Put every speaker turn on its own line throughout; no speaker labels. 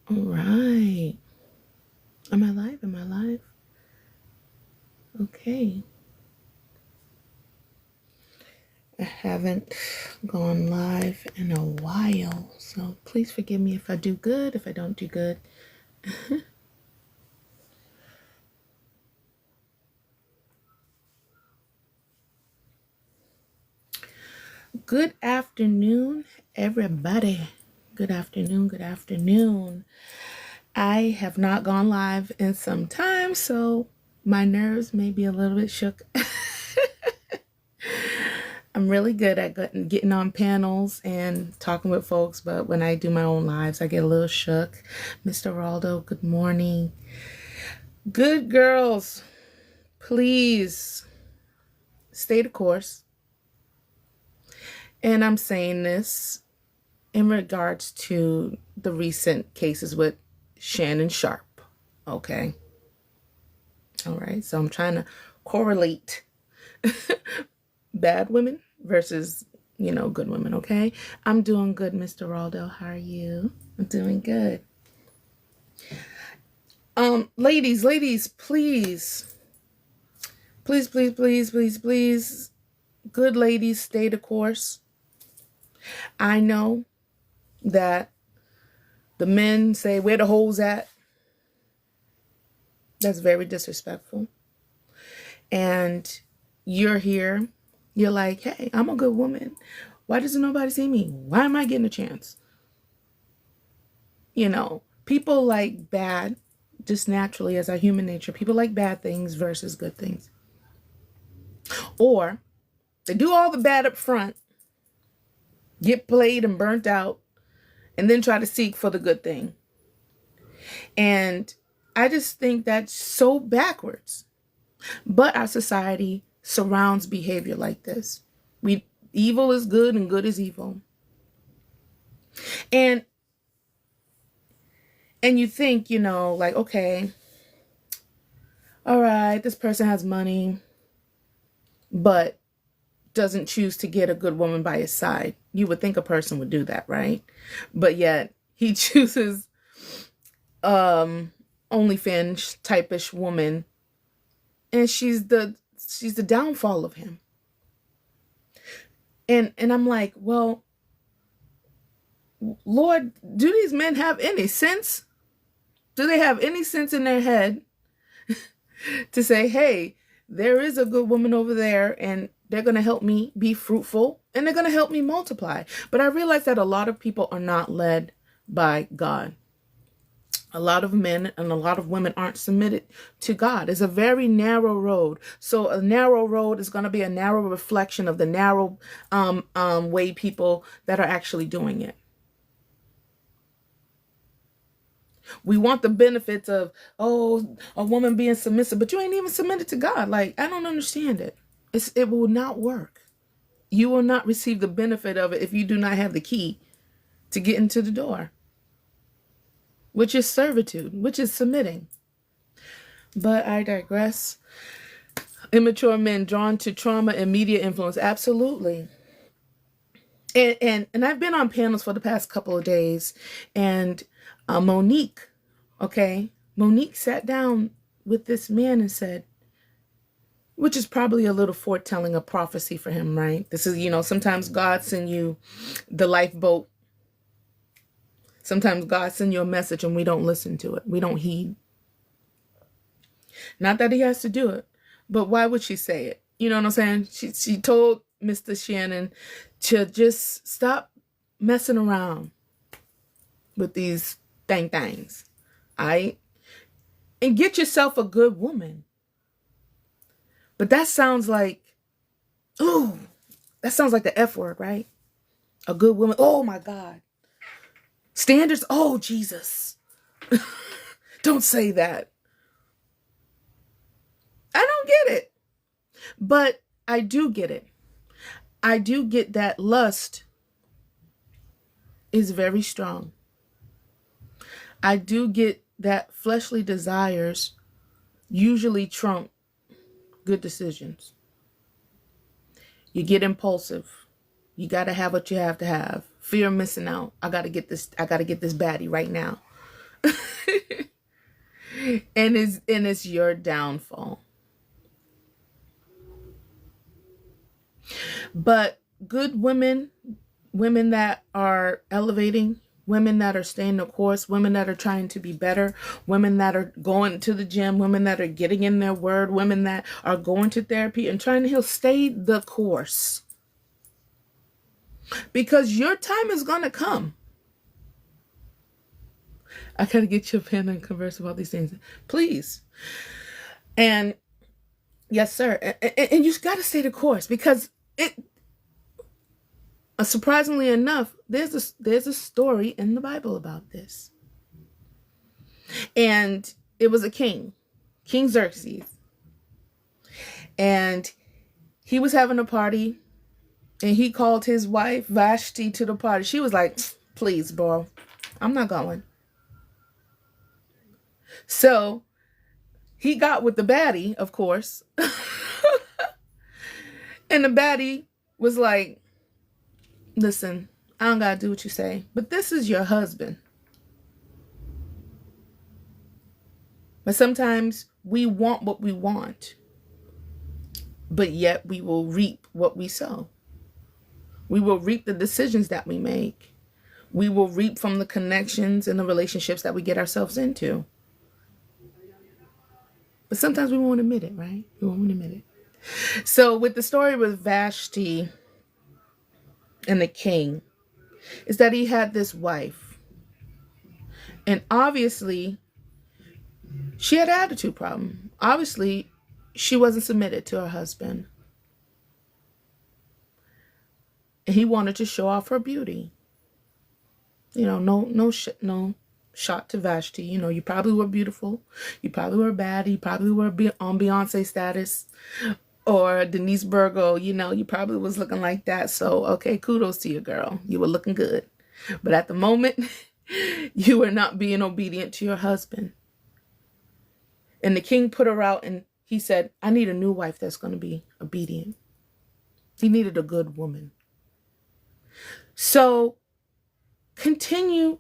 All right. Am I live? Am I live? Okay. I haven't gone live in a while, so please forgive me if I do good, if I don't do good. Good afternoon, everybody. Good afternoon, good afternoon. I have not gone live in some time, so my nerves may be a little bit shook. I'm really good at getting on panels and talking with folks, but when I do my own lives, I get a little shook. Mr. Raldo, good morning. Good girls, please stay the course. And I'm saying this in regards to the recent cases with Shannon Sharp. Okay. All right. So I'm trying to correlate bad women versus, good women. Okay. I'm doing good, Mr. Raldo. How are you? I'm doing good. Ladies, please, please, please, please, please, please, good ladies, stay the course. I know that the men say, where the hoes at? That's very disrespectful. And you're here. You're like, hey, I'm a good woman. Why doesn't nobody see me? Why am I getting a chance? People like bad, just naturally as our human nature, people like bad things versus good things. Or they do all the bad up front, get played and burnt out, and then try to seek for the good thing. And I just think that's so backwards. But our society surrounds behavior like this. Evil is good and good is evil. And you think, like, okay, all right, this person has money, but doesn't choose to get a good woman by his side. You would think a person would do that, right? But yet he chooses OnlyFans type-ish woman, and she's the downfall of him. And I'm like, well, Lord, do these men have any sense? Do they have any sense in their head to say, hey, there is a good woman over there and they're going to help me be fruitful and they're going to help me multiply? But I realize that a lot of people are not led by God. A lot of men and a lot of women aren't submitted to God. It's a very narrow road. So a narrow road is going to be a narrow reflection of the narrow way people that are actually doing it. We want the benefits of, a woman being submissive, but you ain't even submitted to God. Like, I don't understand it. It will not work. You will not receive the benefit of it if you do not have the key to get into the door, which is servitude, which is submitting. But I digress. Immature men drawn to trauma and media influence. Absolutely. And I've been on panels for the past couple of days, and Monique sat down with this man and said, which is probably a little foretelling of prophecy for him, right? This is, sometimes God send you the lifeboat. Sometimes God send you a message and we don't listen to it. We don't heed. Not that he has to do it, but why would she say it? You know what I'm saying? She told Mr. Shannon to just stop messing around with these things. And get yourself a good woman. But that sounds like, that sounds like the F word, right? A good woman. Oh my God. Standards. Oh, Jesus. Don't say that. I don't get it. But I do get it. I do get that lust is very strong. I do get that fleshly desires usually trump good decisions. You get impulsive. You got to have what you have to have. Fear of missing out. I got to get this baddie right now. and it's your downfall. But good women, women that are elevating, women that are staying the course, women that are trying to be better, women that are going to the gym, women that are getting in their word, women that are going to therapy and trying to heal, stay the course. Because your time is going to come. I gotta get you a pen and converse about these things, please. And yes, sir. And you got to stay the course, because it. Surprisingly enough, there's a story in the Bible about this, and it was a king, King Xerxes, and he was having a party, and he called his wife Vashti to the party. She was like, "Please, bro, I'm not going." So he got with the baddie, of course. And the baddie was like, "Listen, I don't gotta do what you say, but this is your husband." But sometimes we want what we want, but yet we will reap what we sow. We will reap the decisions that we make. We will reap from the connections and the relationships that we get ourselves into. But sometimes we won't admit it, right? We won't admit it. So with the story with Vashti and the king, is that he had this wife. And obviously, she had an attitude problem. Obviously, she wasn't submitted to her husband. And he wanted to show off her beauty. You know, no shot to Vashti. You know, you probably were beautiful. You probably were bad. You probably were on Beyonce status or Denise Burgo. You know, you probably was looking like that. So, okay, kudos to you, girl. You were looking good. But at the moment, you were not being obedient to your husband. And the king put her out, and he said, "I need a new wife that's going to be obedient." He needed a good woman. So continue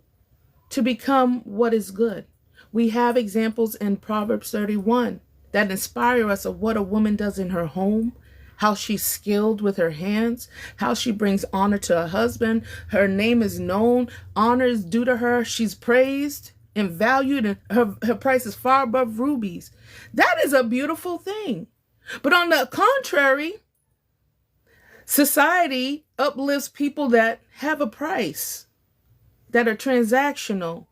to become what is good. We have examples in Proverbs 31 that inspire us of what a woman does in her home, how she's skilled with her hands, how she brings honor to her husband. Her name is known, honor is due to her. She's praised and valued, and her price is far above rubies. That is a beautiful thing. But on the contrary, society uplifts people that have a price, that are transactional,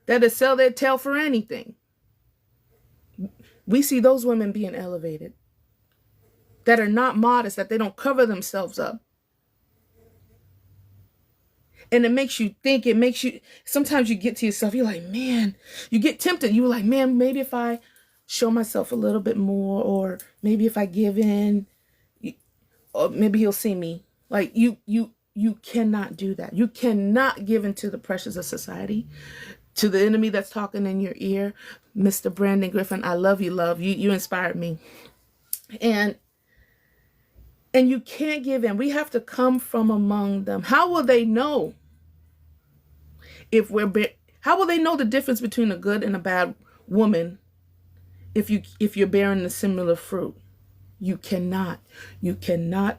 that sell their tail for anything. We see those women being elevated, that are not modest, that they don't cover themselves up. And it makes you think, sometimes you get to yourself, you're like, man, you get tempted. You're like, man, maybe if I show myself a little bit more, or maybe if I give in, or maybe he'll see me. Like you cannot do that. You cannot give into the pressures of society, to the enemy that's talking in your ear. Mr. Brandon Griffin, I love you, love. You inspired me. And you can't give in. We have to come from among them. How will they know how will they know the difference between a good and a bad woman if you're bearing a similar fruit? You cannot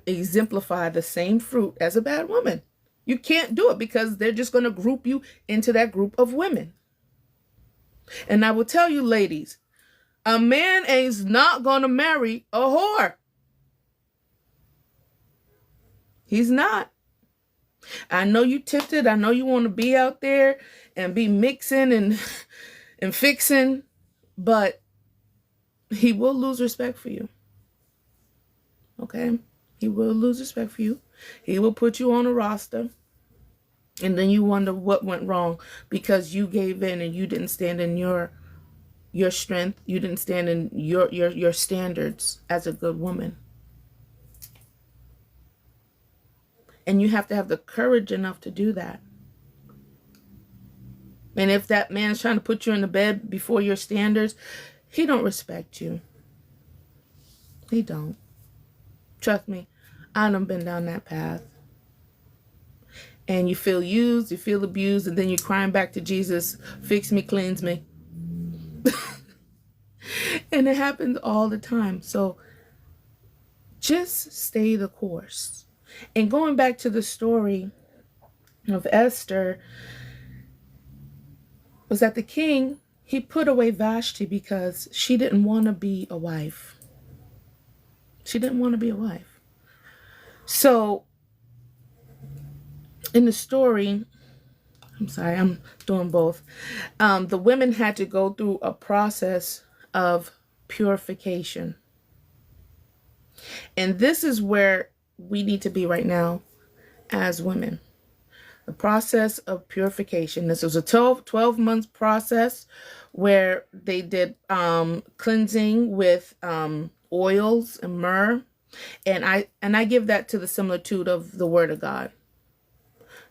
exemplify the same fruit as a bad woman. You can't do it, because they're just going to group you into that group of women. And I will tell you, ladies, a man is not going to marry a whore. He's not. I know you tempted. I know you want to be out there and be mixing and fixing, but he will lose respect for you. Okay? He will lose respect for you. He will put you on a roster. And then you wonder what went wrong, because you gave in and you didn't stand in your strength. You didn't stand in your standards as a good woman. And you have to have the courage enough to do that. And if that man's trying to put you in the bed before your standards, he don't respect you. He don't. Trust me, I done been down that path. and you feel used, you feel abused, and then you're crying back to Jesus, fix me, cleanse me. And it happens all the time. So just stay the course. And going back to the story of Esther, was that the king, he put away Vashti because she didn't want to be a wife. She didn't want to be a wife. So in the story, I'm sorry, I'm doing both. The women had to go through a process of purification. And this is where we need to be right now as women. The process of purification. This was a 12 month process where they did cleansing with oils and myrrh. And I give that to the similitude of the word of God.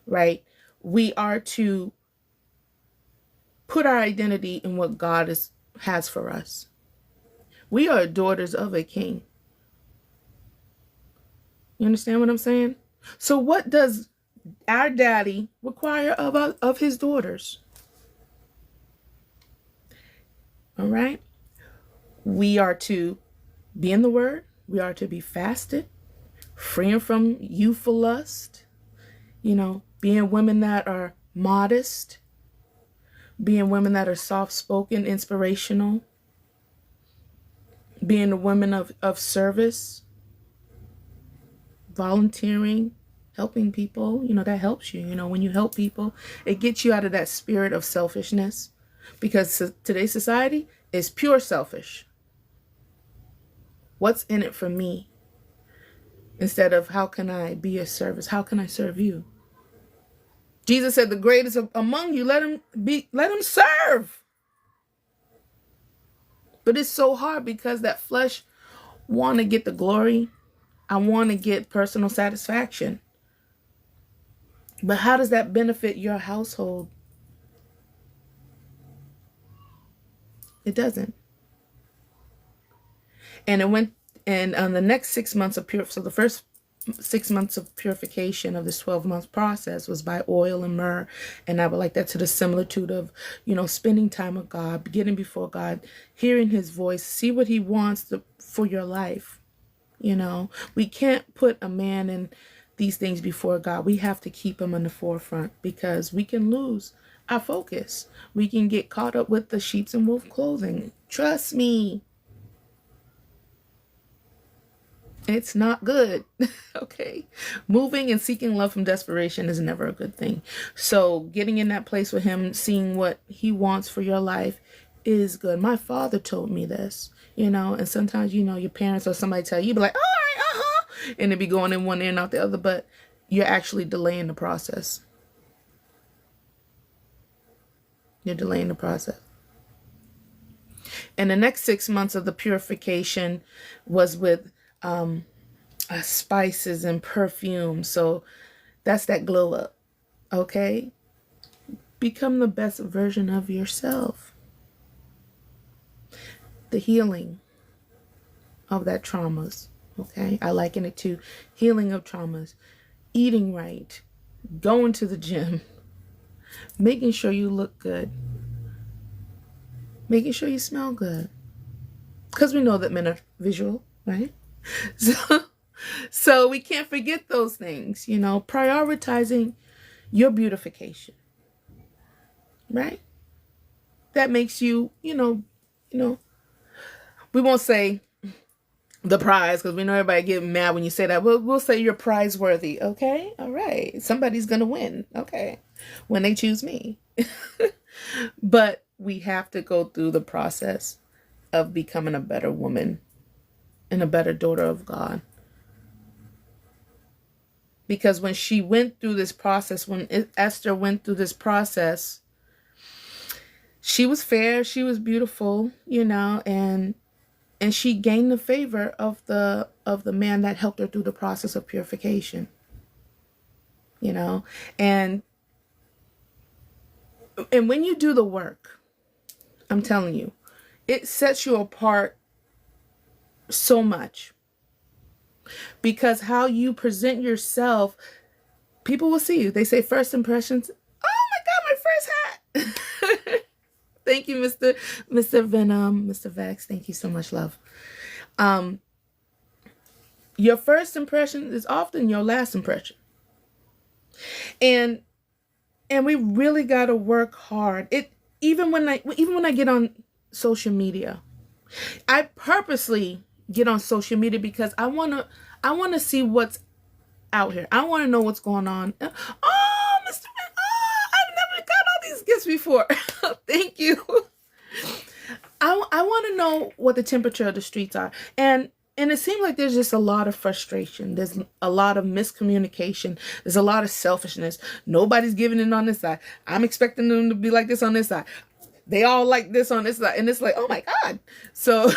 Right? We are to put our identity in what God has for us. We are daughters of a king. You understand what I'm saying? So what does our daddy require of his daughters? All right. We are to be in the word. We are to be fasted, freeing from youthful lust, being women that are modest, being women that are soft-spoken, inspirational, being a woman of service, volunteering, helping people, that helps you. When you help people, it gets you out of that spirit of selfishness, because today's society is pure selfish. What's in it for me? Instead of how can I be of service? How can I serve you? Jesus said, the greatest among you, let him serve. But it's so hard because that flesh want to get the glory. I want to get personal satisfaction. But how does that benefit your household? It doesn't. And it went, and on the next 6 months of so the first 6 months of purification of this 12-month process was by oil and myrrh. And I would like that to the similitude of, spending time with God, getting before God, hearing his voice, see what he wants for your life. We can't put a man in these things before God. We have to keep him in the forefront, because we can lose our focus. We can get caught up with the sheep's and wolf clothing. Trust me. It's not good. Okay. Moving and seeking love from desperation is never a good thing. So getting in that place with him, seeing what he wants for your life is good. My father told me this, and sometimes, your parents or somebody tell you, be like, all right, and it be going in one ear and out the other, but you're actually delaying the process. You're delaying the process. And the next 6 months of the purification was with spices and perfume. So that's that glow up. Okay. Become the best version of yourself. The healing of that traumas. Okay. I liken it to healing of traumas, eating right, going to the gym, making sure you look good, making sure you smell good. Because we know that men are visual, right? So we can't forget those things, prioritizing your beautification, right? That makes you, we won't say the prize, because we know everybody get mad when you say that. We'll say you're prize worthy. Okay. All right. Somebody's going to win. Okay. When they choose me. But we have to go through the process of becoming a better woman and a better daughter of God. Because when she went through this process, when Esther went through this process, she was fair, she was beautiful, and she gained the favor of the man that helped her through the process of purification. And when you do the work, I'm telling you, it sets you apart so much. Because how you present yourself, People will see you. They say first impressions. Oh my God, my first hat. Thank you, Mr. Venom, Mr. Vex. Thank you so much, love. Your first impression is often your last impression. And we really got to work hard. Even when I get on social media, I purposely get on social media because I want to see what's out here. I want to know what's going on. Oh, Mr. Man, oh, I've never got all these gifts before. Thank you. I want to know what the temperature of the streets are. And it seems like there's just a lot of frustration. There's a lot of miscommunication. There's a lot of selfishness. Nobody's giving in on this side. I'm expecting them to be like this on this side. They all like this on this side. And it's like, oh my God. So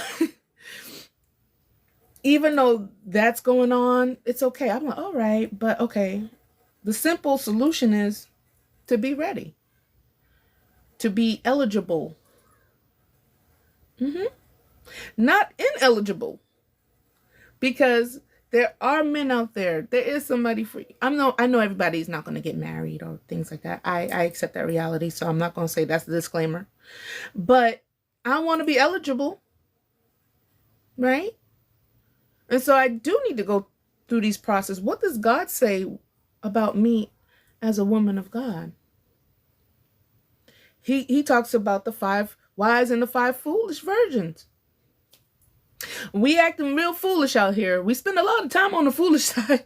even though that's going on, it's okay. I'm like, all right, but okay. The simple solution is to be ready, to be eligible. Not ineligible. Because there are men out there. There is somebody for you. I know everybody's not going to get married or things like that. I accept that reality, so I'm not going to say that's the disclaimer. But I want to be eligible, right? And so I do need to go through these processes. What does God say about me as a woman of God? He talks about the 5 wise and the 5 foolish virgins. We acting real foolish out here. We spend a lot of time on the foolish side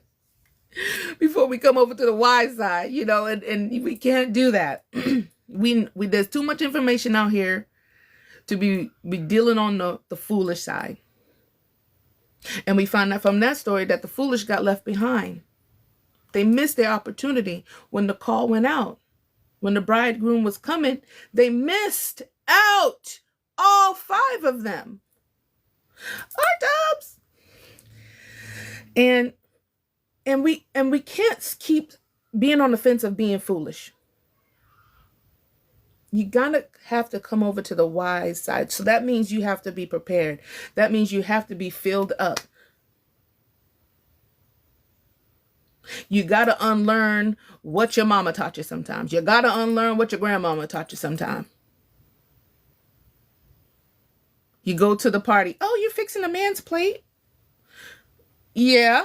before we come over to the wise side, and we can't do that. we there's too much information out here to be dealing on the foolish side. And we find out from that story that the foolish got left behind. They missed their opportunity when the call went out. When the bridegroom was coming, they missed out. All 5 of them. Our Dubs. And we can't keep being on the fence of being foolish. You have to come over to the wise side. So that means you have to be prepared. That means you have to be filled up. You got to unlearn what your mama taught you sometimes. You got to unlearn what your grandmama taught you sometimes. You go to the party. Oh, you're fixing a man's plate? Yeah.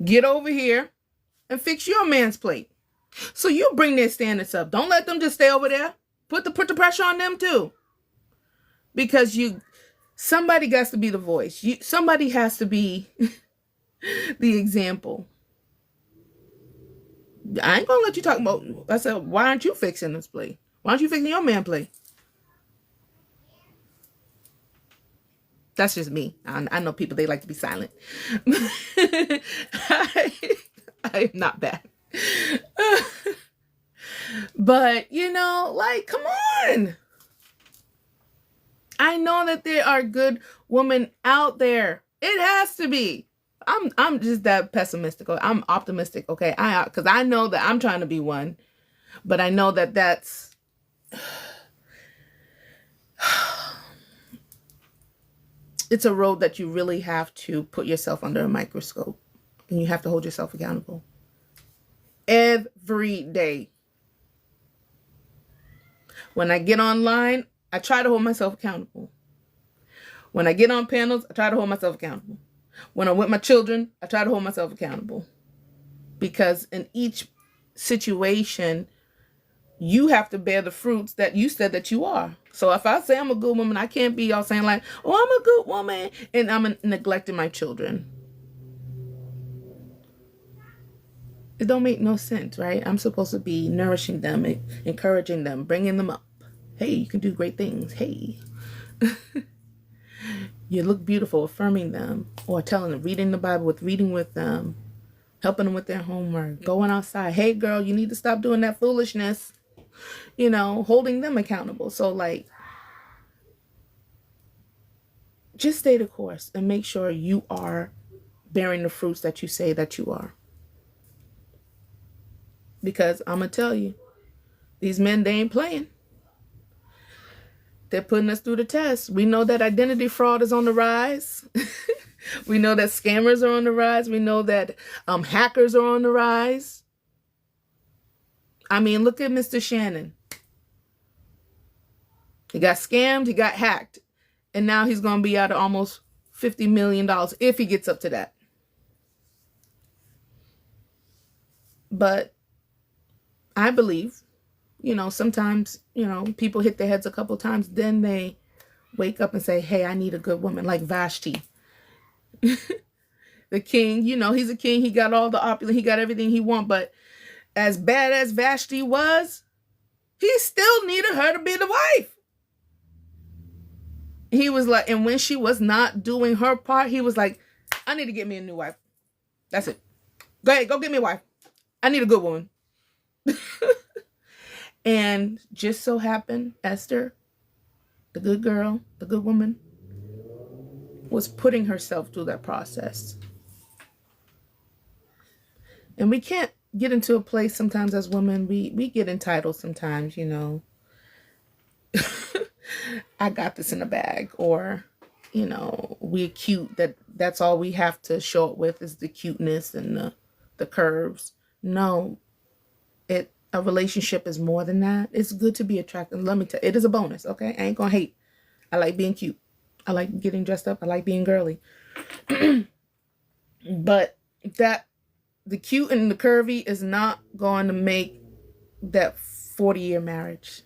Get over here and fix your man's plate. So you bring their standards up. Don't let them just stay over there. Put the pressure on them too. Because somebody got to be the voice. Somebody has to be the example. I ain't gonna let you talk about. I said, why aren't you fixing this plate? Why aren't you fixing your man plate? That's just me. I know people, they like to be silent. I am not bad. But, come on. I know that there are good women out there. It has to be. I'm just that pessimistic. I'm optimistic, okay? Because I know that I'm trying to be one. But I know that that's... It's a road that you really have to put yourself under a microscope. And you have to hold yourself accountable. Every day. When I get online, I try to hold myself accountable. When I get on panels, I try to hold myself accountable. When I'm with my children, I try to hold myself accountable. Because in each situation, you have to bear the fruits that you said that you are. So if I say I'm a good woman, I can't be all saying like, oh, I'm a good woman, and I'm neglecting my children. It don't make no sense, right? I'm supposed to be nourishing them, encouraging them, bringing them up. Hey, you can do great things. Hey. You look beautiful, affirming them, or telling them, reading the Bible, reading with them, helping them with their homework, going outside. Hey, girl, you need to stop doing that foolishness. Holding them accountable. So, just stay the course and make sure you are bearing the fruits that you say that you are. Because I'm going to tell you, these men, they ain't playing. They're putting us through the test. We know that identity fraud is on the rise. We know that scammers are on the rise. We know that hackers are on the rise. I mean, look at Mr. Shannon. He got scammed, he got hacked, and now he's going to be out of almost $50 million if he gets up to that. But I believe, sometimes, people hit their heads a couple times, then they wake up and say, hey, I need a good woman, like Vashti. The king, he's a king. He got all the opulence. He got everything he wants. But as bad as Vashti was, he still needed her to be the wife. He was like, and when she was not doing her part, he was like, I need to get me a new wife. That's it. Go ahead, go get me a wife. I need a good woman. And just so happened, Esther, the good girl, the good woman, was putting herself through that process. And we can't get into a place sometimes as women, we get entitled sometimes, I got this in the bag, or, we're cute, that's all we have to show it with is the cuteness and the curves. No, a relationship is more than that. It's good to be attractive. Let me tell you, it is a bonus, okay? I ain't gonna hate. I like being cute. I like getting dressed up. I like being girly. But the cute and the curvy is not going to make that 40-year marriage,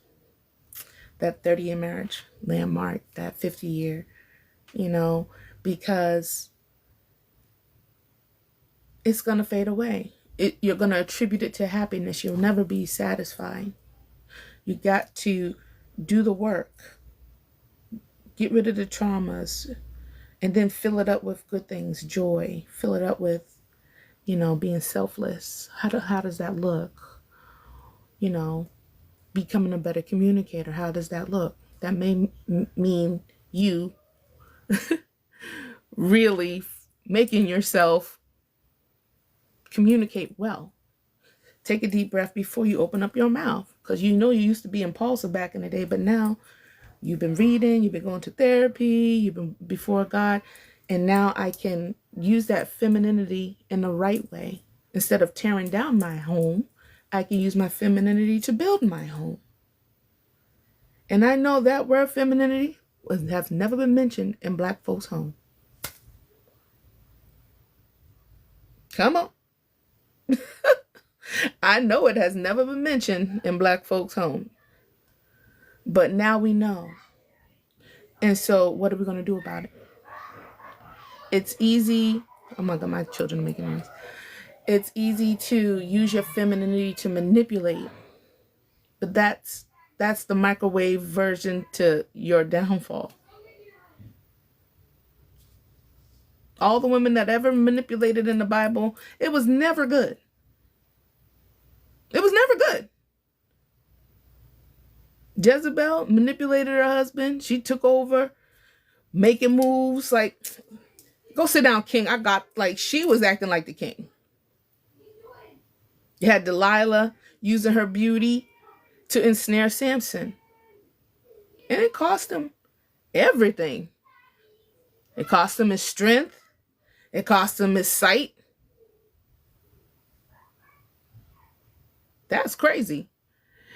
that 30-year marriage landmark, that 50-year, because it's going to fade away. You're going to attribute it to happiness. You'll never be satisfied. You got to do the work. Get rid of the traumas, and then fill it up with good things, joy. Fill it up with, being selfless. How does that look? Becoming a better communicator. How does that look? That may mean you really making yourself communicate well. Take a deep breath before you open up your mouth, because you used to be impulsive back in the day, but now you've been reading, you've been going to therapy, you've been before God, and now I can use that femininity in the right way. Instead of tearing down my home, I can use my femininity to build my home. And I know that word femininity has never been mentioned in Black folks' home. Come on. I know it has never been mentioned in Black folks' home. But now we know. And so what are we going to do about it? It's easy. Oh my God, my children are making noise. It's easy to use your femininity to manipulate. But that's the microwave version to your downfall. All the women that ever manipulated in the Bible, it was never good. It was never good. Jezebel manipulated her husband. She took over, making moves like, go sit down, king. She was acting like the king. You had Delilah using her beauty to ensnare Samson. And it cost him everything. It cost him his strength. It cost him his sight. That's crazy.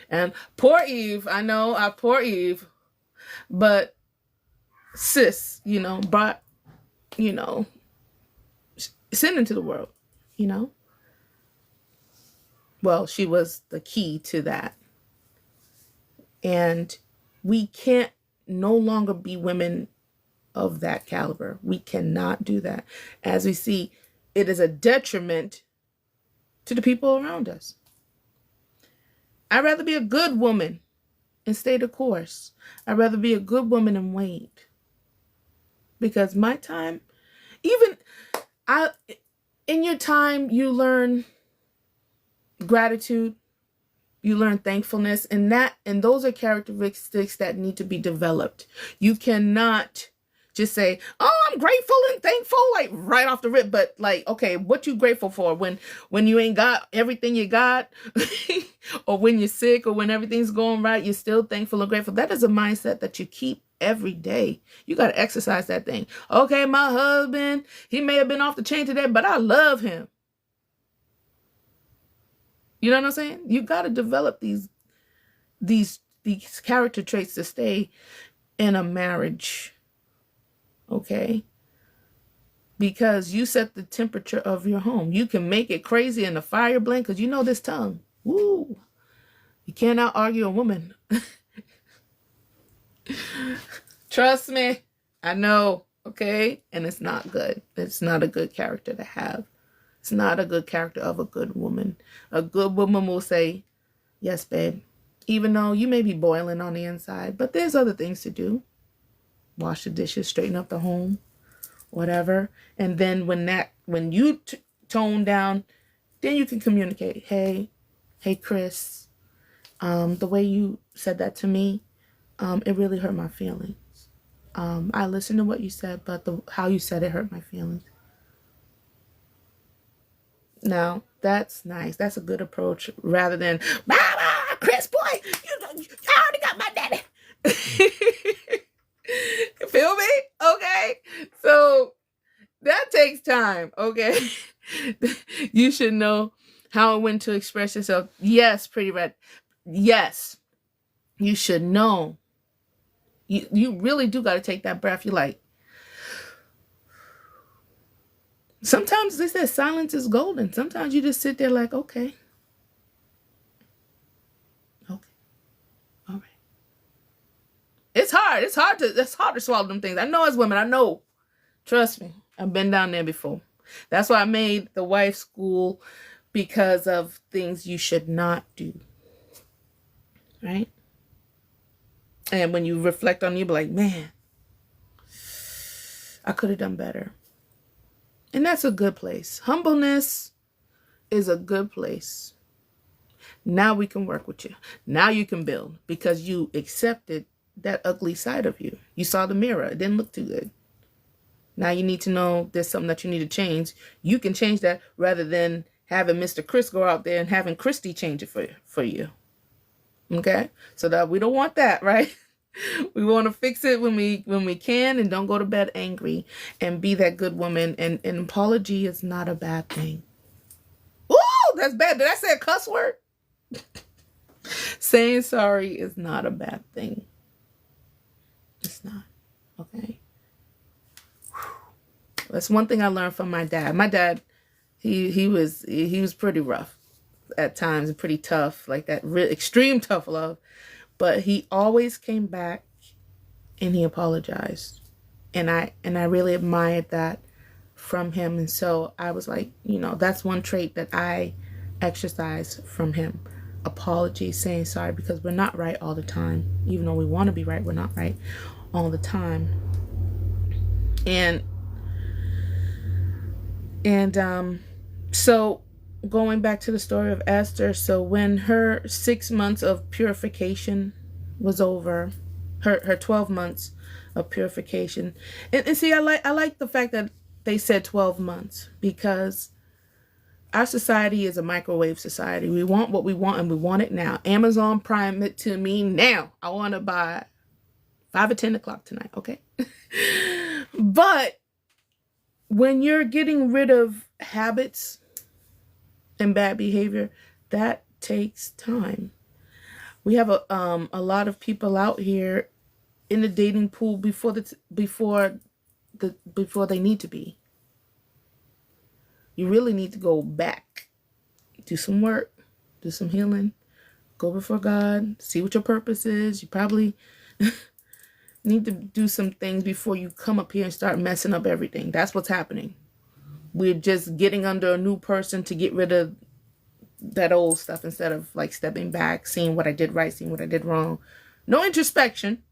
And poor Eve, I know, poor Eve, but sis, brought, sin into the world, Well, she was the key to that. And we can't no longer be women of that caliber. We cannot do that. As we see, it is a detriment to the people around us. I'd rather be a good woman and stay the course. I'd rather be a good woman and wait. Because my time, in your time, you learn gratitude, you learn thankfulness, and those are characteristics that need to be developed. You cannot just say, oh, I'm grateful and thankful, like right off the rip. But like, okay, what you grateful for when you ain't got everything you got, or when you're sick, or when everything's going right, you're still thankful and grateful. That is a mindset that you keep every day. You got to exercise that thing. Okay, my husband, he may have been off the chain today, but I love him. You know what I'm saying? You got to develop these character traits to stay in a marriage. Okay? Because you set the temperature of your home. You can make it crazy in the fire blink, because you know this tongue. Woo! You cannot argue a woman. Trust me. I know. Okay? And it's not good. It's not a good character to have. It's not a good character of a good woman. A good woman will say, yes, babe. Even though you may be boiling on the inside, but there's other things to do. Wash the dishes, straighten up the home, whatever. And then when you tone down, then you can communicate. Hey, Chris, the way you said that to me, it really hurt my feelings. I listened to what you said, but how you said it hurt my feelings. Now, that's nice. That's a good approach, rather than, Chris, boy, you already got my daddy. You feel me? Okay. So that takes time. Okay. You should know how and when to express yourself. Yes, Pretty Red. Yes. You should know. You really do got to take that breath. You like, sometimes they say silence is golden. Sometimes you just sit there like, okay. Okay. All right. It's hard. It's hard to swallow them things. I know as women, I know. Trust me. I've been down there before. That's why I made the wife school, because of things you should not do. Right? And when you reflect on it, you be like, man, I could have done better. And that's a good place. Humbleness is a good place. Now we can work with you. Now you can build, because you accepted that ugly side of you. You saw the mirror. It didn't look too good. Now you need to know there's something that you need to change. You can change that, rather than having Mr. Chris go out there and having Christy change it for you. Okay? So that we don't want that, right? We want to fix it when we can, and don't go to bed angry, and be that good woman. And an apology is not a bad thing. Ooh, that's bad. Did I say a cuss word? Saying sorry is not a bad thing. It's not. Okay? That's one thing I learned from my dad. My dad, he was pretty rough at times, and pretty tough, like that extreme tough love. But he always came back and he apologized. And I really admired that from him. And so I was like, that's one trait that I exercise from him. Apology, saying sorry, because we're not right all the time. Even though we want to be right, we're not right all the time. And so going back to the story of Esther, so when her 6 months of purification was over, her 12 months of purification, and see, I like the fact that they said 12 months, because our society is a microwave society. We want what we want, and we want it now. Amazon Prime it to me now. I want to buy 5 or 10 o'clock tonight, okay? But when you're getting rid of habits and bad behavior, that takes time. We have a lot of people out here in the dating pool before they need to be. You really need to go back, do some work, do some healing, go before God, see what your purpose is. You probably need to do some things before you come up here and start messing up everything. That's what's happening. We're just getting under a new person to get rid of that old stuff, instead of like stepping back, seeing what I did right, seeing what I did wrong. No introspection.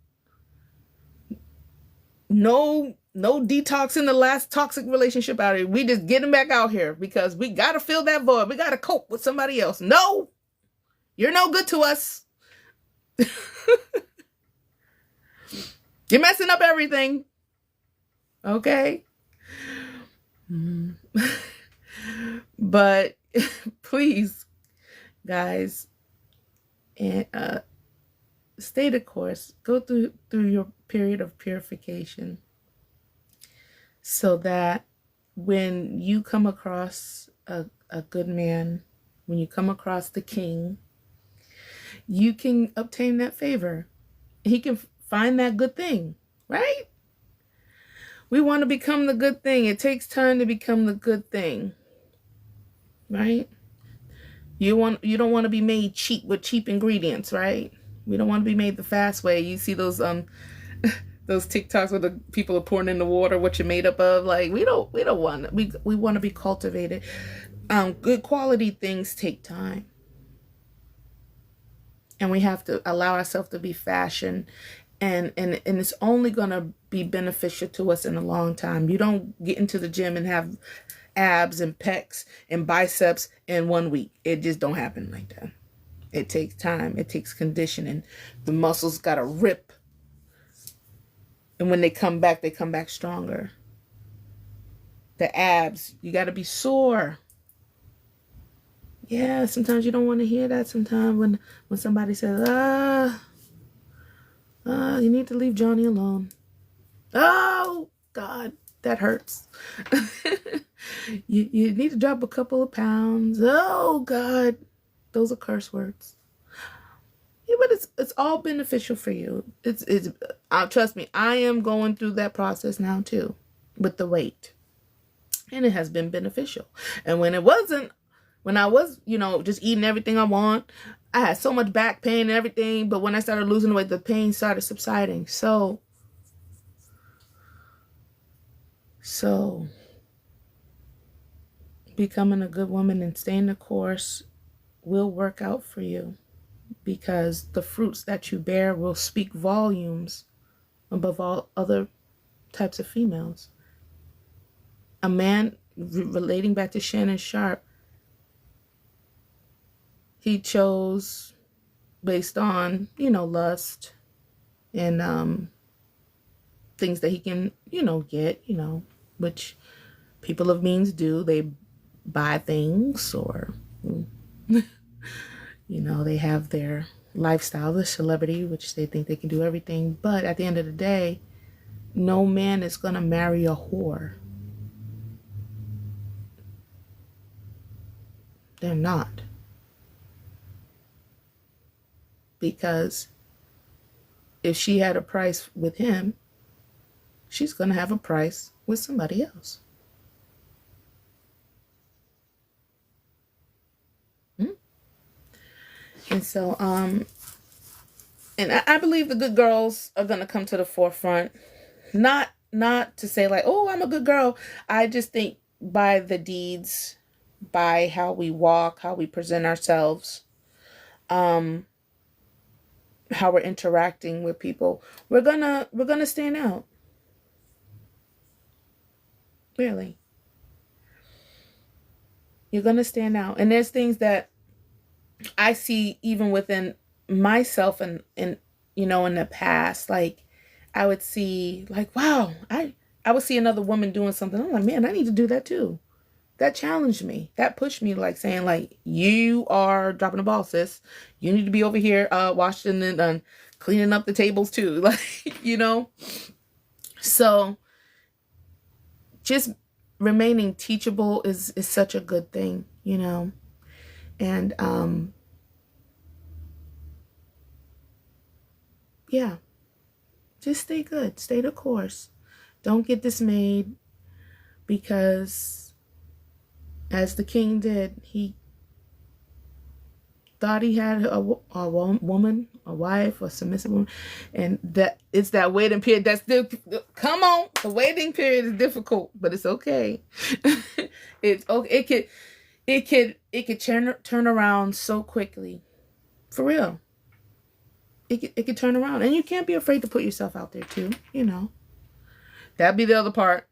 No detox in the last toxic relationship out here. We just getting back out here because we got to fill that void. We got to cope with somebody else. No, you're no good to us. You're messing up everything. Okay? But please, guys, and stay the course. Go through your period of purification so that when you come across a good man, when you come across the king, you can obtain that favor. He can find that good thing, right? We want to become the good thing. It takes time to become the good thing, right? You don't want to be made cheap with cheap ingredients, right? We don't want to be made the fast way. You see those those TikToks where the people are pouring in the water what you're made up of. Like we don't want we want to be cultivated. Good quality things take time, and we have to allow ourselves to be fashioned, and it's only gonna be beneficial to us in a long time. You don't get into the gym and have abs and pecs and biceps in 1 week. It just don't happen like that. It takes time. It takes conditioning. The muscles gotta rip, and when they come back stronger. The abs, you gotta be sore. Yeah, sometimes you don't want to hear that. Sometimes when somebody says, you need to leave Johnny alone. Oh, God, that hurts. you need to drop a couple of pounds. Oh, God, those are curse words. Yeah, but it's all beneficial for you. It's trust me, I am going through that process now too, with the weight, and it has been beneficial. And when I was, just eating everything I want, I had so much back pain and everything. But when I started losing weight, the pain started subsiding. So becoming a good woman and staying the course will work out for you, because the fruits that you bear will speak volumes above all other types of females. A man, relating back to Shannon Sharp, he chose based on, lust and things that he can, get, which people of means do. They buy things, or, they have their lifestyle, the celebrity, which they think they can do everything. But at the end of the day, no man is going to marry a whore. They're not. Because if she had a price with him, she's going to have a price with somebody else. And so, and I believe the good girls are going to come to the forefront. Not to say like, oh, I'm a good girl. I just think by the deeds, by how we walk, how we present ourselves, how we're interacting with people, we're gonna stand out. Really. You're gonna stand out. And there's things that I see even within myself and in the past. Like I would see like, wow, I would see another woman doing something. I'm like, man, I need to do that too. That challenged me. That pushed me, like saying like, you are dropping the ball, sis. You need to be over here washing and cleaning up the tables too. Like, So just remaining teachable is such a good thing, And yeah. Just stay good. Stay the course. Don't get dismayed, because as the king did, he thought he had a woman, a wife, a submissive woman, and that it's that waiting period. That's still, come on, the waiting period is difficult, but it's okay. It's okay. It could turn around so quickly, for real. It could turn around, and you can't be afraid to put yourself out there too. That'd be the other part.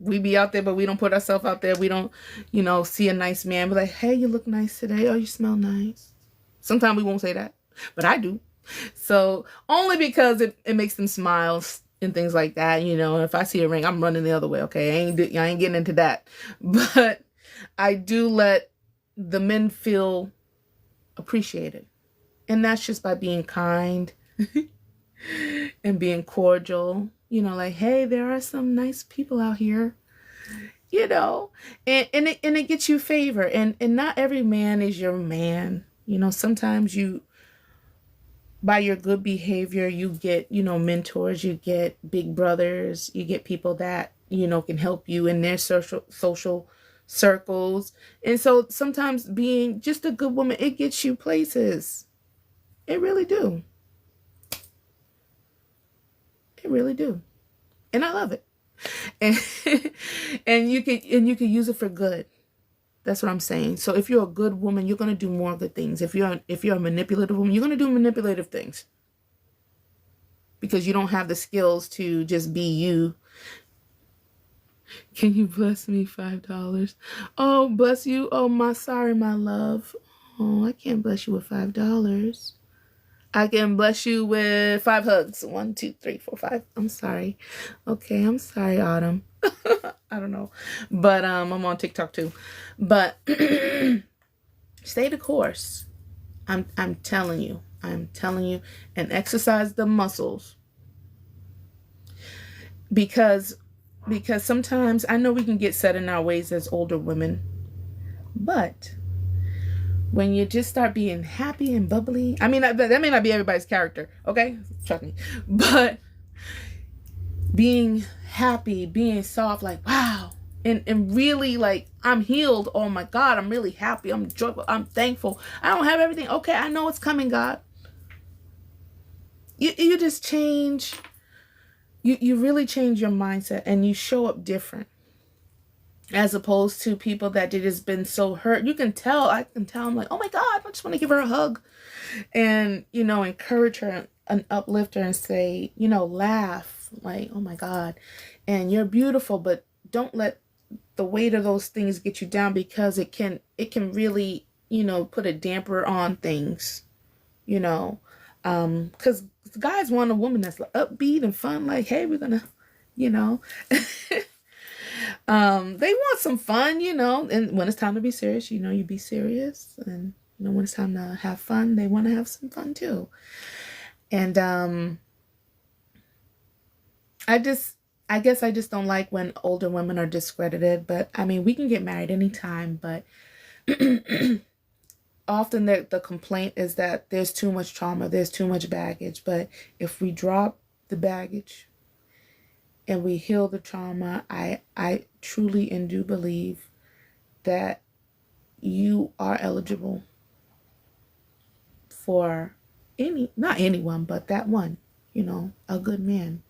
We be out there, but we don't put ourselves out there. We don't, see a nice man, be like, hey, you look nice today. Oh, you smell nice. Sometimes we won't say that, but I do. So only because it makes them smile. and things like that. You know, if I see a ring, I'm running the other way. Okay, I ain't getting into that. But I do let the men feel appreciated, and that's just by being kind and being cordial. You know, like, hey, there are some nice people out here. You know, and it gets you favor, and not every man is your man. You know, sometimes you, by your good behavior, you get, you know, mentors, you get big brothers, you get people that, you know, can help you in their social circles. And so sometimes being just a good woman, it gets you places. It really do. It really do. And I love it. And you can use it for good. That's what I'm saying. So if you're a good woman, you're going to do more good things. If you're a manipulative woman, you're going to do manipulative things, because you don't have the skills to just be you. Can you bless me $5? Oh, bless you. Oh, sorry, my love. Oh, I can't bless you with $5. I can bless you with 5 hugs. 1, 2, 3, 4, 5. I'm sorry. Okay, I'm sorry, Autumn. I don't know. But I'm on TikTok too. But stay the course. I'm telling you. I'm telling you. And exercise the muscles. Because sometimes I know we can get set in our ways as older women. But when you just start being happy and bubbly, I mean, that may not be everybody's character, okay? Trust me. But being happy, being soft, like, wow. And really, like, I'm healed. Oh my God, I'm really happy. I'm joyful. I'm thankful. I don't have everything. Okay, I know it's coming, God. You just change. You really change your mindset, and you show up different. As opposed to people that had just been so hurt. I can tell, I'm like, oh my God, I just want to give her a hug. And, you know, encourage her and uplift her and say, you know, laugh. Like, oh my God. And you're beautiful, but don't let the weight of those things get you down, because it can really, you know, put a damper on things, you know. Because guys want a woman that's upbeat and fun, like, hey, we're gonna, you know. They want some fun, you know, and when it's time to be serious, you know, you be serious. And, you know, when it's time to have fun, they want to have some fun too. And I guess I just don't like when older women are discredited. But I mean, we can get married anytime, but often the complaint is that there's too much trauma, there's too much baggage. But if we drop the baggage and we heal the trauma, I truly and do believe that you are eligible for not anyone, but that one, you know, a good man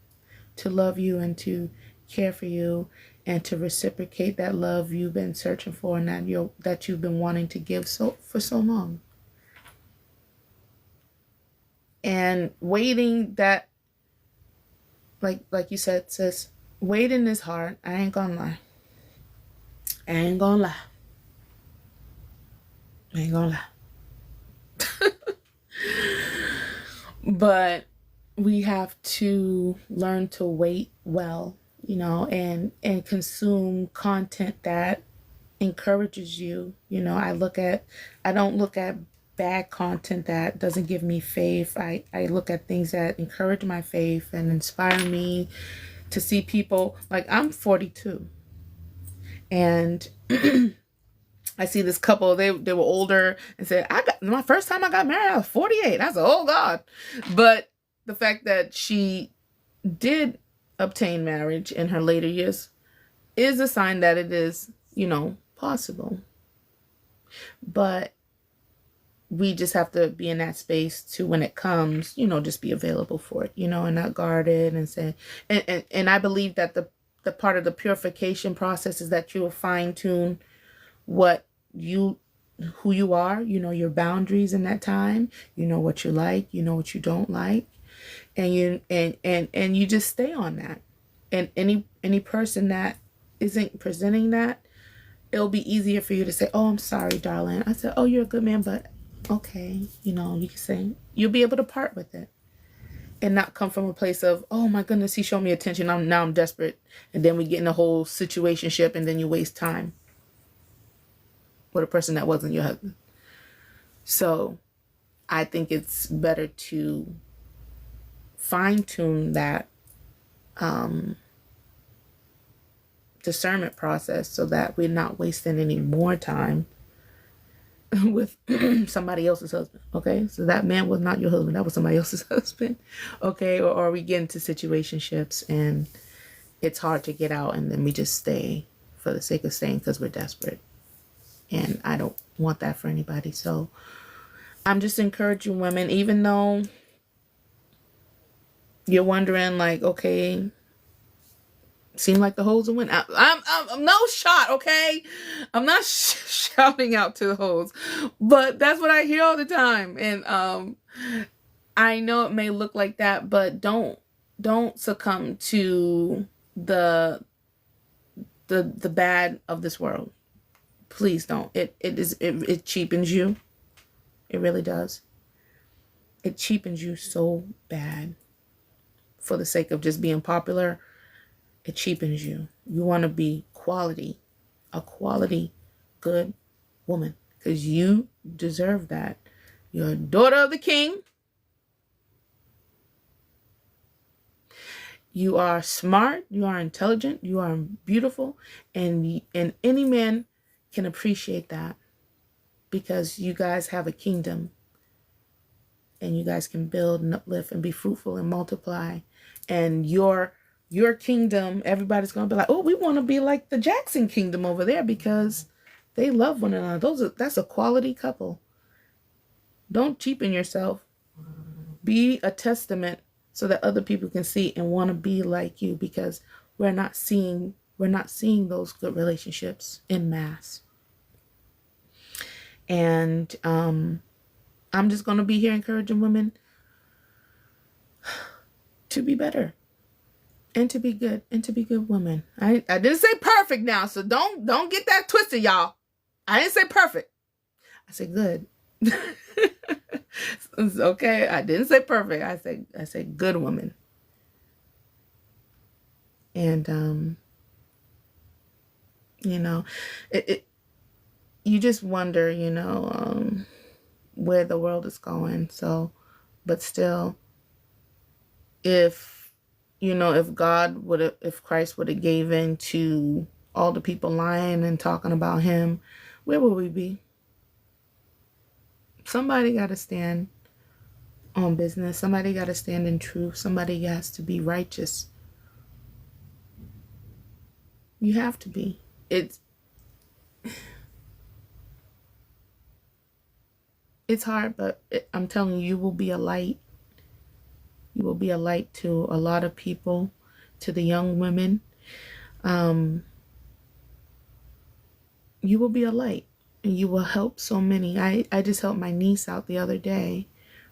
to love you and to care for you and to reciprocate that love you've been searching for and that you've been wanting to give for so long. And waiting, that, like you said, sis, waiting is hard. I ain't gonna lie. I ain't gonna lie. But we have to learn to wait well, you know, and consume content that encourages you. You know, I don't look at bad content that doesn't give me faith. I look at things that encourage my faith and inspire me to see people. Like, I'm 42 and I see this couple, they were older, and said, my first time I got married, I was 48. I said, oh God. But the fact that she did obtain marriage in her later years is a sign that it is, you know, possible. But we just have to be in that space to, when it comes, you know, just be available for it, you know, and not guard it and say, and I believe that the part of the purification process is that you will fine tune who you are, you know, your boundaries in that time, you know what you like, you know what you don't like, and you just stay on that. And any person that isn't presenting that, it'll be easier for you to say, oh, I'm sorry, darling. I said, oh, you're a good man, but okay, you know, you can say, you'll be able to part with it. and not come from a place of, oh my goodness, he showed me attention, I'm desperate, and then we get in a whole situationship, and then you waste time with a person that wasn't your husband. So I think it's better to fine tune that discernment process so that we're not wasting any more time with somebody else's husband. Okay, so that man was not your husband, that was somebody else's husband. Okay, or we get into situationships and it's hard to get out, and then we just stay for the sake of staying because we're desperate, and I don't want that for anybody. So I'm just encouraging women, even though you're wondering, like, okay, seem like the hoes will win. I'm no shot, okay? I'm not shouting out to the hoes, but that's what I hear all the time. And I know it may look like that, but don't succumb to the bad of this world. Please don't. It cheapens you. It really does. It cheapens you so bad for the sake of just being popular. It cheapens you. You want to be quality, a quality, good woman, because you deserve that. You're a daughter of the King. You are smart. You are intelligent. You are beautiful, and any man can appreciate that, because you guys have a kingdom, and you guys can build and uplift and be fruitful and multiply, and your kingdom, everybody's going to be like, oh, we want to be like the Jackson kingdom over there, because they love one another. That's a quality couple. Don't cheapen yourself. Be a testament so that other people can see and want to be like you, because we're not seeing those good relationships in mass. And I'm just going to be here encouraging women to be better. And to be good, women. I didn't say perfect now, so don't get that twisted, y'all. I didn't say perfect. I said good. Okay, I didn't say perfect. I said good woman. And you just wonder, where the world is going. So, but still, if Christ would have gave in to all the people lying and talking about him, where would we be? Somebody got to stand on business. Somebody got to stand in truth. Somebody has to be righteous. You have to be. It's hard, but I'm telling you, you will be a light. You will be a light to a lot of people, to the young women. You will be a light, and you will help so many. I just helped my niece out the other day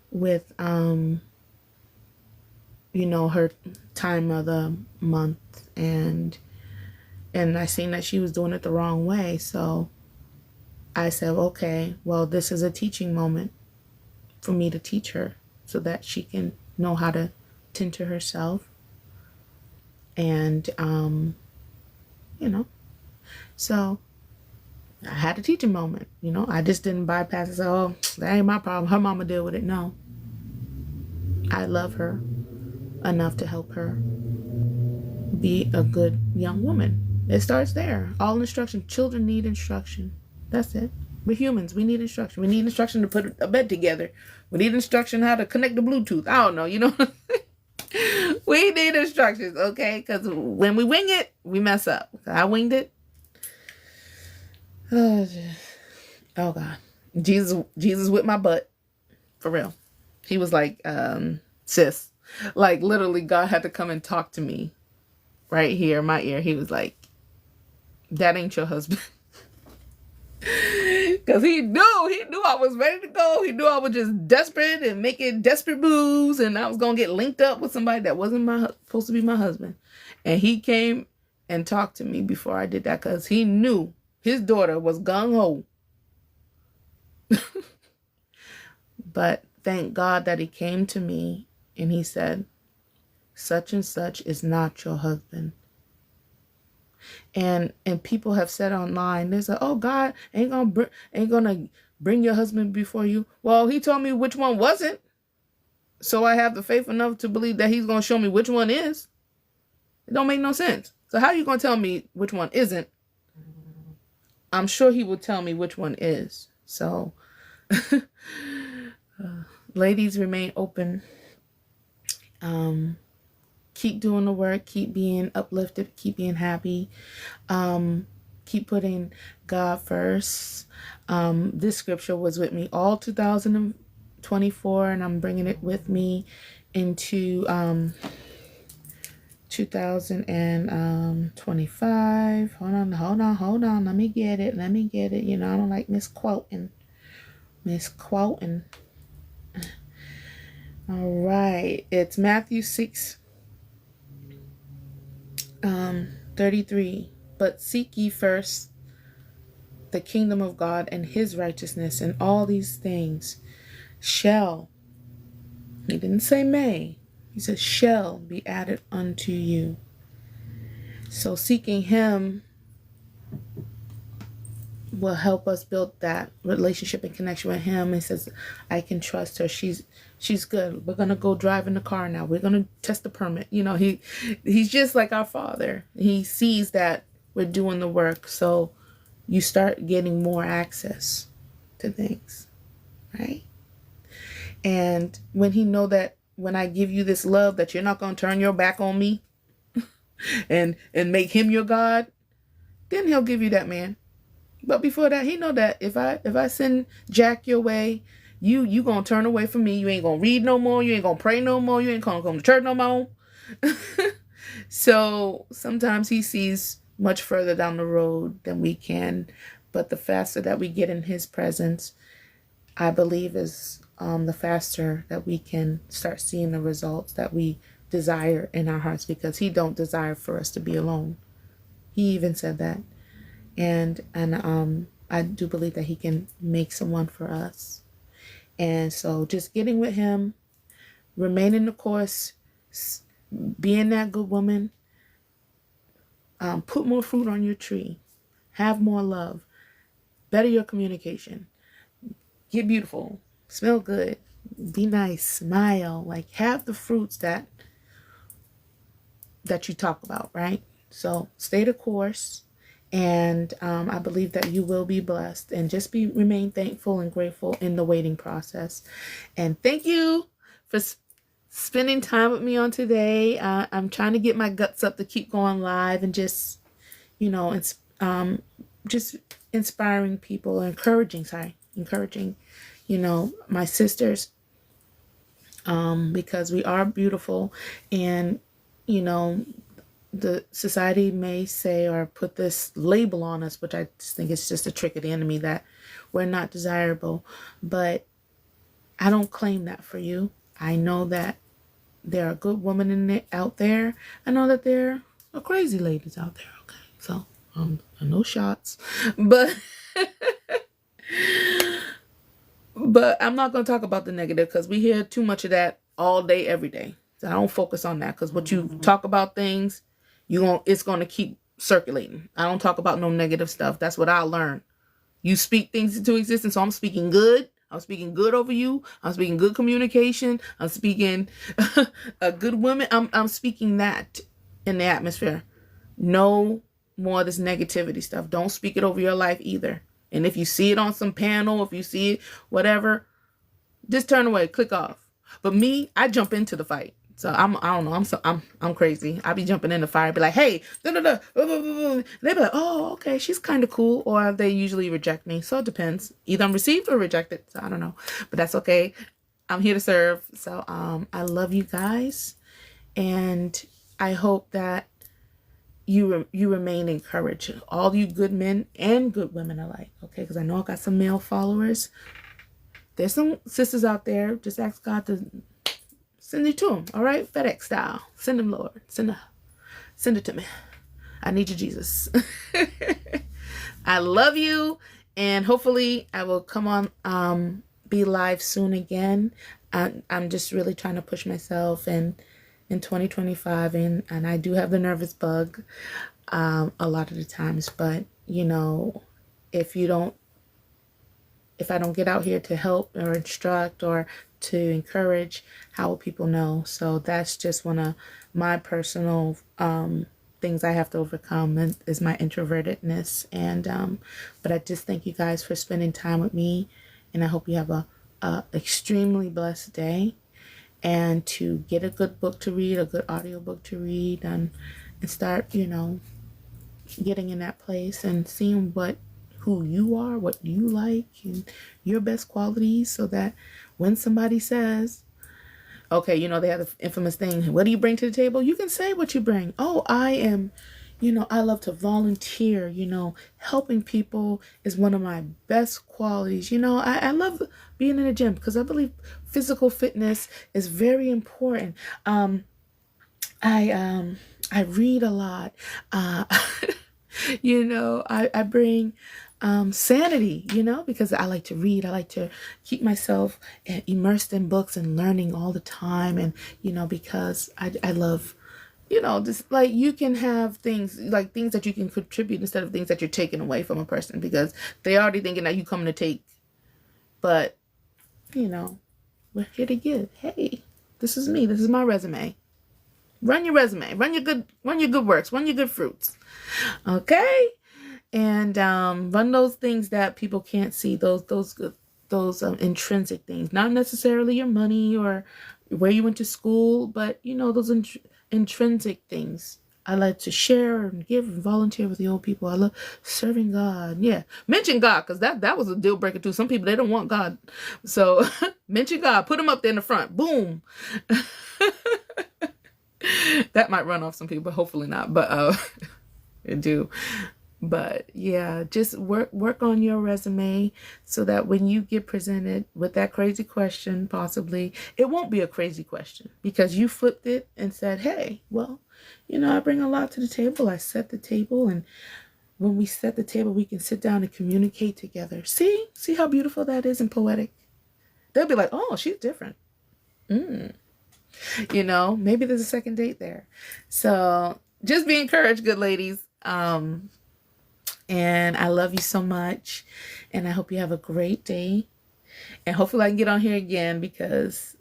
with, her time of the month, and I seen that she was doing it the wrong way. So I said, okay, well, this is a teaching moment for me to teach her so that she can know how to tend to herself. And, so I had a teaching moment. I just didn't bypass and say, oh, that ain't my problem, her mama deal with it. No, I love her enough to help her be a good young woman. It starts there. All instruction. Children need instruction. That's it. We're humans. We need instruction. We need instruction to put a bed together. We need instruction how to connect the Bluetooth. I don't know. We need instructions, okay? Because when we wing it, we mess up. I winged it. Oh God. Jesus whipped my butt. For real. He was like, sis. Like, literally, God had to come and talk to me right here in my ear. He was like, that ain't your husband. Because he knew I was ready to go. He knew I was just desperate and making desperate moves, and I was going to get linked up with somebody that wasn't supposed to be my husband. And he came and talked to me before I did that, because he knew his daughter was gung-ho. But thank God that he came to me and he said, such and such is not your husband. And people have said online, they said, oh, God ain't gonna bring your husband before you. Well, he told me which one wasn't. So I have the faith enough to believe that he's going to show me which one is. It don't make no sense. So how are you going to tell me which one isn't? I'm sure he will tell me which one is. So ladies, remain open. Keep doing the work. Keep being uplifted. Keep being happy. Keep putting God first. This scripture was with me all 2024, and I'm bringing it with me into 2025. Hold on. Let me get it. You know, I don't like misquoting. All right. It's Matthew 6, 33. But seek ye first the kingdom of God and his righteousness, and all these things shall, he didn't say may, he says shall be added unto you. So seeking him will help us build that relationship and connection with him. He says, I can trust her. She's good. We're going to go drive in the car now. We're going to test the permit. You know, he's just like our Father. He sees that we're doing the work. So you start getting more access to things, right? And when he know that when I give you this love, that you're not going to turn your back on me and make him your God, then he'll give you that man. But before that, he know that if I send Jack your way, you gonna turn away from me. You ain't gonna read no more. You ain't gonna pray no more. You ain't gonna come to church no more. So sometimes he sees much further down the road than we can. But the faster that we get in his presence, I believe is the faster that we can start seeing the results that we desire in our hearts, because he don't desire for us to be alone. He even said that. And I do believe that he can make someone for us. And so just getting with him, remaining the course, being that good woman, put more fruit on your tree, have more love, better your communication, get beautiful, smell good, be nice, smile, like have the fruits that you talk about, right? So stay the course. And I believe that you will be blessed, and just remain thankful and grateful in the waiting process. And thank you for spending time with me on today. I'm trying to get my guts up to keep going live and just, you know, just inspiring people, encouraging, you know, my sisters, because we are beautiful, and, you know, the society may say or put this label on us, which I just think it's just a trick of the enemy, that we're not desirable. But I don't claim that for you. I know that there are good women out there. I know that there are crazy ladies out there. Okay, so no shots, but but I'm not going to talk about the negative, because we hear too much of that all day, every day. So I don't focus on that, because what you talk about things, it's going to keep circulating. I don't talk about no negative stuff. That's what I learned. You speak things into existence. So I'm speaking good. I'm speaking good over you. I'm speaking good communication. I'm speaking a good woman. I'm speaking that in the atmosphere. No more of this negativity stuff. Don't speak it over your life either. And if you see it on some panel, if you see it, whatever, just turn away, click off. But me, I jump into the fight. So I don't know. I'm crazy. I be jumping in the fire, be like, hey, They be like, oh, okay, she's kind of cool. Or they usually reject me. So it depends. Either I'm received or rejected. So I don't know, but that's okay. I'm here to serve. So I love you guys, and I hope that you remain encouraged. All you good men and good women alike. Okay, because I know I got some male followers. There's some sisters out there. Just ask God to send it to them, all right? FedEx style. Send them, Lord. Send it to me. I need you, Jesus. I love you, and hopefully I will come on, be live soon again. I'm just really trying to push myself in 2025, and I do have the nervous bug a lot of the times, but you know, if you don't if I don't get out here to help or instruct or to encourage, how will people know? So that's just one of my personal things I have to overcome, and is my introvertedness. And but I just thank you guys for spending time with me, and I hope you have a extremely blessed day, and to get a good book to read, a good audio book to read, and start, you know, getting in that place and seeing who you are, what you like, and your best qualities, so that when somebody says, okay, you know, they have the infamous thing, what do you bring to the table? You can say what you bring. Oh, I am, you know, I love to volunteer. You know, helping people is one of my best qualities. You know, I love being in a gym because I believe physical fitness is very important. I read a lot. You know, I bring sanity, you know, because I like to read. I like to keep myself immersed in books and learning all the time. And, you know, because I love, you know, just like you can have things like things that you can contribute instead of things that you're taking away from a person, because they already thinking that you come to take. But, you know, we're here to give. Hey, this is me. This is my resume. Run your resume. Run your good works. Run your good fruits. Okay? And run those things that people can't see, those intrinsic things, not necessarily your money or where you went to school, but you know, those intrinsic things. I like to share and give and volunteer with the old people. I love serving God. Yeah, mention God, because that was a deal breaker too. Some people, they don't want God, so mention God. Put him up there in the front. Boom. That might run off some people, hopefully not, but it do. But yeah, just work on your resume so that when you get presented with that crazy question, possibly it won't be a crazy question because you flipped it and said, hey, well, you know, I bring a lot to the table. I set the table, and when we set the table, we can sit down and communicate together. See how beautiful that is and poetic. They'll be like, oh, she's different. You know, maybe there's a second date there. So just be encouraged, good ladies. And I love you so much. And I hope you have a great day. And hopefully I can get on here again, because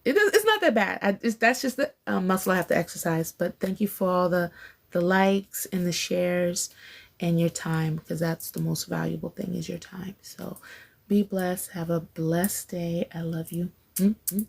it's not that bad. That's just the muscle I have to exercise. But thank you for all the likes and the shares and your time, because that's the most valuable thing, is your time. So be blessed. Have a blessed day. I love you. Mm-hmm.